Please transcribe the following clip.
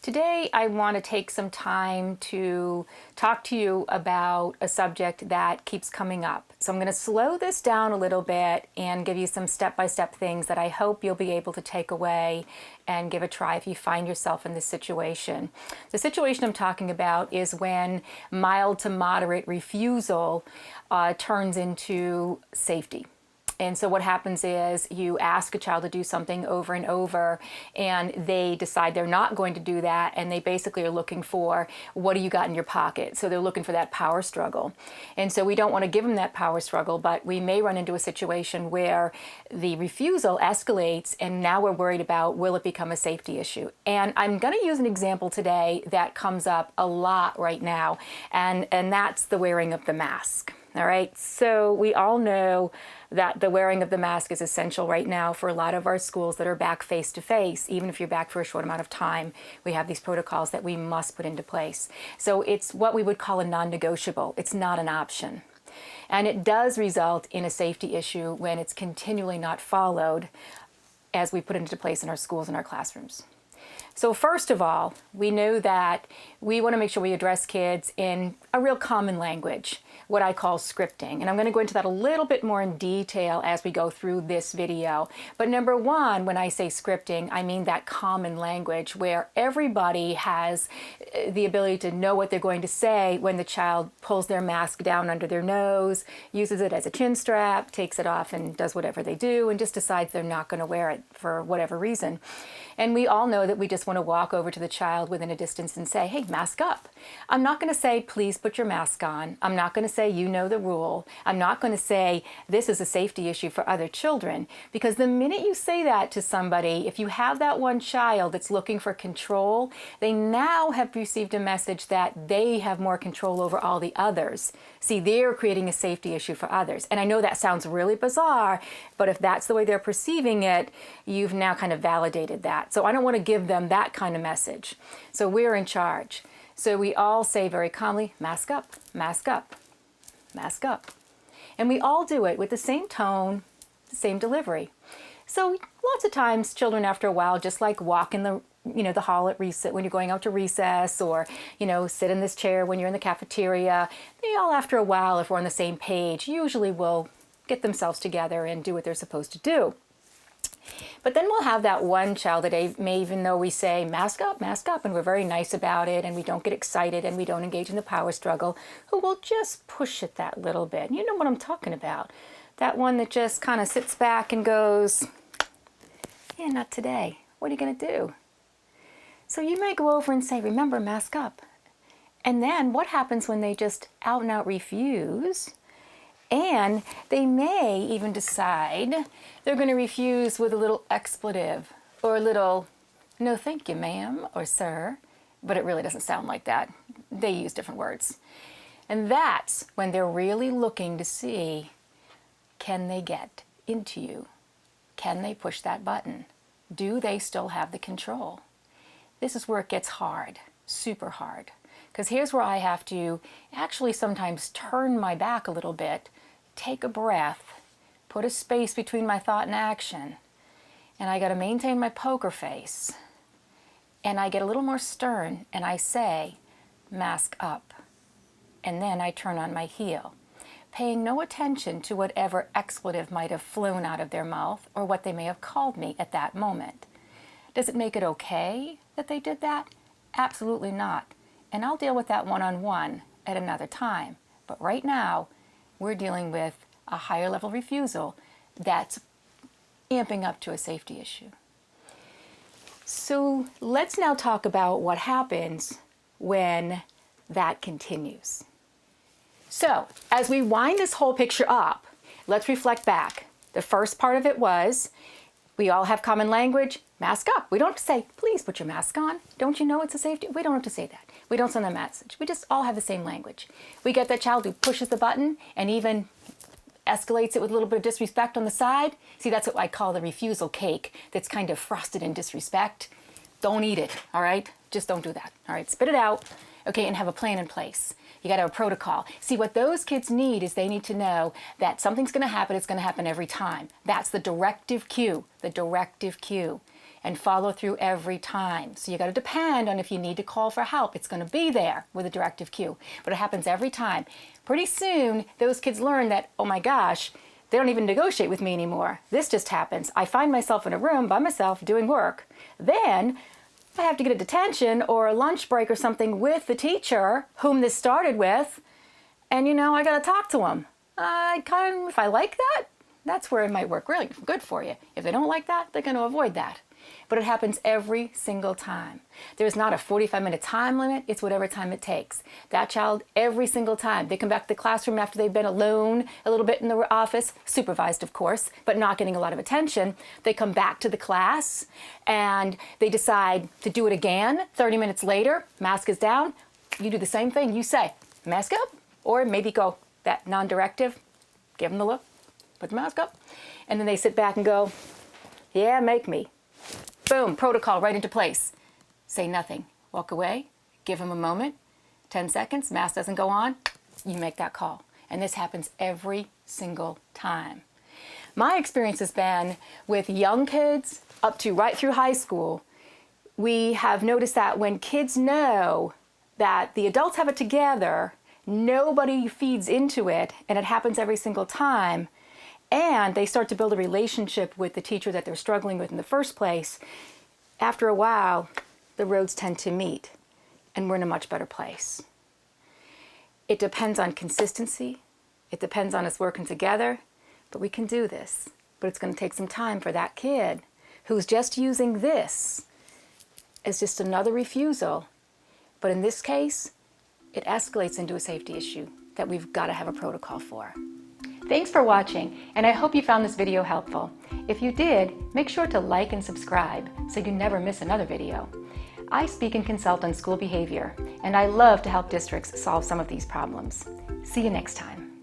Today, I want to take some time to talk to you about a subject that keeps coming up. So I'm going to slow this down a little bit and give you some step-by-step things that I hope you'll be able to take away and give a try if you find yourself in this situation. The situation I'm talking about is when mild to moderate refusal turns into safety. And so what happens is you ask a child to do something over and over, and they decide they're not going to do that, and they basically are looking for, what do you got in your pocket? So they're looking for that power struggle. And so we don't want to give them that power struggle, but we may run into a situation where the refusal escalates, and now we're worried about, will it become a safety issue? And I'm going to use an example today that comes up a lot right now, and that's the wearing of the mask. All right, so we all know that the wearing of the mask is essential right now for a lot of our schools that are back face to face. Even if you're back for a short amount of time, we have these protocols that we must put into place. So it's what we would call a non-negotiable. It's not an option. And it does result in a safety issue when it's continually not followed as we put it into place in our schools and our classrooms. So first of all, we know that we want to make sure we address kids in a real common language, what I call scripting. And I'm going to go into that a little bit more in detail as we go through this video. But number one, when I say scripting, I mean that common language where everybody has the ability to know what they're going to say when the child pulls their mask down under their nose, uses it as a chin strap, takes it off and does whatever they do, and just decides they're not going to wear it for whatever reason. And we all know that we just want to walk over to the child within a distance and say, hey, mask up. I'm not going to say, please put your mask on. I'm not going to say, you know the rule. I'm not going to say, this is a safety issue for other children. Because the minute you say that to somebody, if you have that one child that's looking for control, they now have received a message that they have more control over all the others. See, they're creating a safety issue for others. And I know that sounds really bizarre, but if that's the way they're perceiving it, you've now kind of validated that. So I don't want to give them that kind of message. So we're in charge. So we all say very calmly, mask up, mask up, mask up. And we all do it with the same tone, the same delivery. So lots of times children after a while just like walk in the hall at recess when you're going out to recess, or sit in this chair when you're in the cafeteria. They all after a while, if we're on the same page, usually will get themselves together and do what they're supposed to do. But then we'll have that one child that may, even though we say mask up, and we're very nice about it, and we don't get excited and we don't engage in the power struggle, who will just push it that little bit. You know what I'm talking about. That one that just kind of sits back and goes, yeah, not today. What are you going to do? So you may go over and say, remember, mask up. And then what happens when they just out and out refuse? And they may even decide they're going to refuse with a little expletive or a little, no thank you, ma'am or sir. But it really doesn't sound like that. They use different words. And that's when they're really looking to see, can they get into you? Can they push that button? Do they still have the control? This is where it gets hard, super hard. Because here's where I have to actually sometimes turn my back a little bit, take a breath, put a space between my thought and action, and I got to maintain my poker face. And I get a little more stern and I say, mask up. And then I turn on my heel, paying no attention to whatever expletive might have flown out of their mouth or what they may have called me at that moment. Does it make it okay that they did that? Absolutely not. And I'll deal with that one-on-one at another time. But right now, we're dealing with a higher level refusal that's amping up to a safety issue. So let's now talk about what happens when that continues. So as we wind this whole picture up, let's reflect back. The first part of it was, we all have common language, mask up. We don't have to say, please put your mask on. Don't you know it's a safety? We don't have to say that. We don't send a message. We just all have the same language. We get that child who pushes the button and even escalates it with a little bit of disrespect on the side. See, that's what I call the refusal cake that's kind of frosted in disrespect. Don't eat it, all right? Just don't do that, all right? Spit it out, okay, and have a plan in place. You got to have a protocol. See, what those kids need is they need to know that something's going to happen. It's going to happen every time. That's the directive cue, and follow through every time. So you got to depend on if you need to call for help. It's going to be there with a directive cue, but it happens every time. Pretty soon, those kids learn that, oh my gosh, they don't even negotiate with me anymore. This just happens. I find myself in a room by myself doing work. Then I have to get a detention or a lunch break or something with the teacher whom this started with, and I got to talk to them. If I like that, that's where it might work really good for you. If they don't like that, they're going to avoid that. But it happens every single time. There's not a 45-minute time limit. It's whatever time it takes. That child, every single time, they come back to the classroom after they've been alone a little bit in the office, supervised, of course, but not getting a lot of attention. They come back to the class and they decide to do it again. 30 minutes later, mask is down. You do the same thing. You say, mask up, or maybe go that non-directive, give them the look, put the mask up, and then they sit back and go, yeah, make me. Boom, protocol right into place. Say nothing. Walk away. Give them a moment. 10 seconds. Mask doesn't go on. You make that call. And this happens every single time. My experience has been with young kids up to right through high school. We have noticed that when kids know that the adults have it together, nobody feeds into it, and it happens every single time, and they start to build a relationship with the teacher that they're struggling with in the first place, after a while, the roads tend to meet, and we're in a much better place. It depends on consistency. It depends on us working together, but we can do this. But it's going to take some time for that kid who's just using this as just another refusal. But in this case, it escalates into a safety issue that we've got to have a protocol for. Thanks for watching, and I hope you found this video helpful. If you did, make sure to like and subscribe so you never miss another video. I speak and consult on school behavior, and I love to help districts solve some of these problems. See you next time.